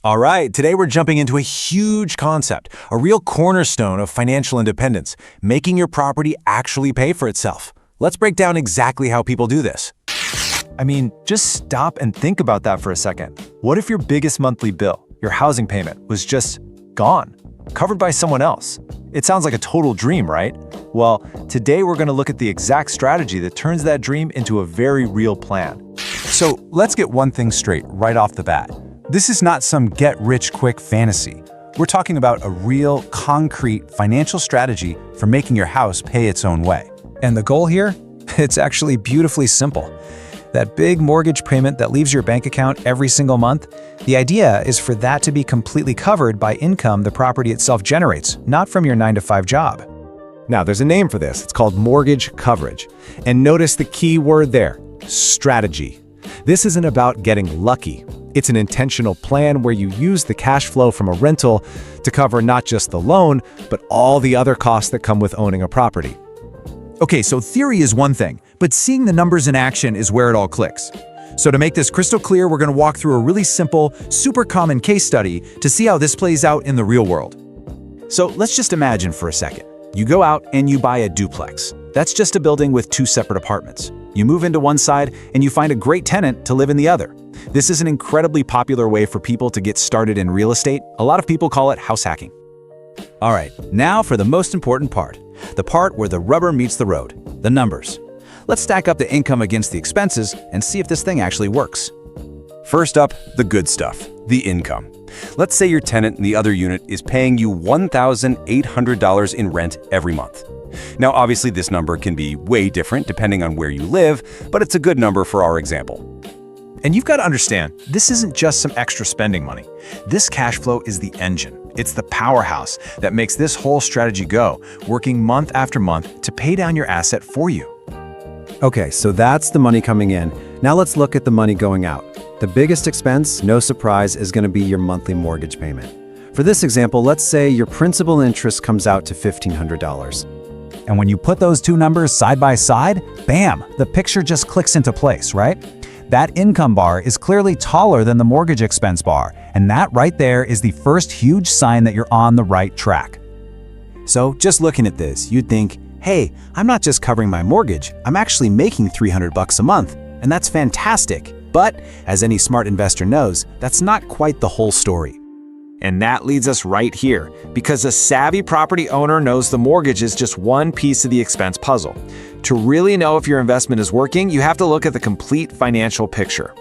All right, today we're jumping into a huge concept, a real cornerstone of financial independence, making your property actually pay for itself. Let's break down exactly how people do this. I mean, just stop and think about that for a second. What if your biggest monthly bill, your housing payment, was just gone, covered by someone else? It sounds like a total dream, right? Well, today we're going to look at the exact strategy that turns that dream into a very real plan. So let's get one thing straight right off the bat. This is not some get-rich-quick fantasy. We're talking about a real, concrete financial strategy for making your house pay its own way. And the goal here? It's actually beautifully simple. That big mortgage payment that leaves your bank account every single month, the idea is for that to be completely covered by income the property itself generates, not from your 9-to-5 job. Now, there's a name for this. It's called mortgage coverage. And notice the key word there, strategy. This isn't about getting lucky. It's an intentional plan where you use the cash flow from a rental to cover not just the loan, but all the other costs that come with owning a property. Okay, so theory is one thing, but seeing the numbers in action is where it all clicks. So to make this crystal clear, we're going to walk through a really simple, super common case study to see how this plays out in the real world. So let's just imagine for a second. You go out and you buy a duplex. That's just a building with 2 separate apartments. You move into one side and you find a great tenant to live in the other. This is an incredibly popular way for people to get started in real estate. A lot of people call it house hacking. All right, now for the most important part. The part where the rubber meets the road, the numbers. Let's stack up the income against the expenses and see if this thing actually works. First up, the good stuff, the income. Let's say your tenant in the other unit is paying you $1,800 in rent every month. Now, obviously, this number can be way different depending on where you live, but it's a good number for our example. And you've got to understand, this isn't just some extra spending money. This cash flow is the engine. It's the powerhouse that makes this whole strategy go, working month after month to pay down your asset for you. Okay, so that's the money coming in. Now let's look at the money going out. The biggest expense, no surprise, is going to be your monthly mortgage payment. For this example, let's say your principal and interest comes out to $1,500. And when you put those two numbers side by side, bam, the picture just clicks into place, right? That income bar is clearly taller than the mortgage expense bar, and that right there is the first huge sign that you're on the right track. So just looking at this, you'd think, hey, I'm not just covering my mortgage, I'm actually making $300 a month, and that's fantastic. But as any smart investor knows, that's not quite the whole story. And that leads us right here, because a savvy property owner knows the mortgage is just one piece of the expense puzzle. To really know if your investment is working, you have to look at the complete financial picture.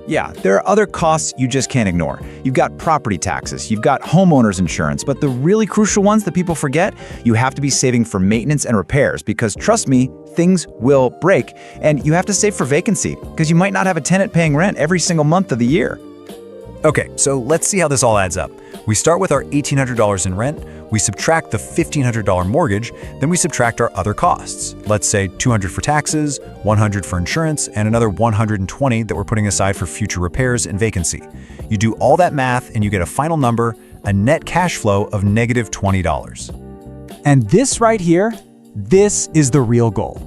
Yeah, there are other costs you just can't ignore. You've got property taxes, you've got homeowner's insurance, but the really crucial ones that people forget, you have to be saving for maintenance and repairs because trust me, things will break. And you have to save for vacancy because you might not have a tenant paying rent every single month of the year. Okay, so let's see how this all adds up. We start with our $1,800 in rent, we subtract the $1,500 mortgage, then we subtract our other costs. Let's say $200 for taxes, $100 for insurance, and another $120 that we're putting aside for future repairs and vacancy. You do all that math and you get a final number, a net cash flow of negative $20. And this right here, this is the real goal.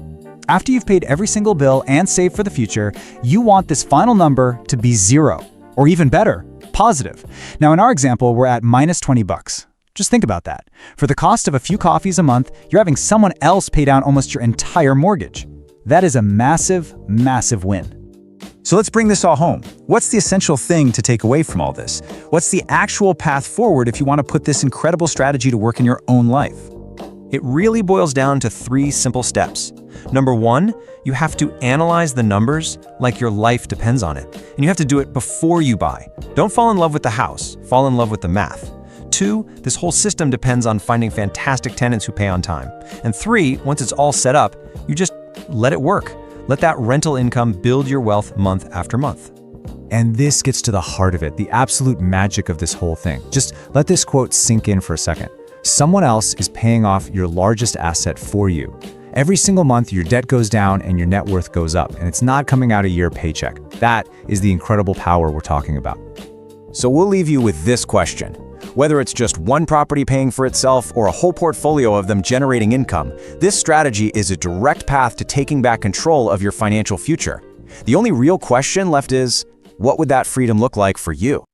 After you've paid every single bill and saved for the future, you want this final number to be zero. Or even better, positive. Now in our example, we're at minus $20. Just think about that. For the cost of a few coffees a month, you're having someone else pay down almost your entire mortgage. That is a massive, massive win. So let's bring this all home. What's the essential thing to take away from all this? What's the actual path forward if you want to put this incredible strategy to work in your own life? It really boils down to 3 simple steps. Number 1, you have to analyze the numbers like your life depends on it. And you have to do it before you buy. Don't fall in love with the house, fall in love with the math. 2, this whole system depends on finding fantastic tenants who pay on time. And 3, once it's all set up, you just let it work. Let that rental income build your wealth month after month. And this gets to the heart of it, the absolute magic of this whole thing. Just let this quote sink in for a second. Someone else is paying off your largest asset for you. Every single month, your debt goes down and your net worth goes up, and it's not coming out of your paycheck. That is the incredible power we're talking about. So we'll leave you with this question. Whether it's just one property paying for itself or a whole portfolio of them generating income, this strategy is a direct path to taking back control of your financial future. The only real question left is, what would that freedom look like for you?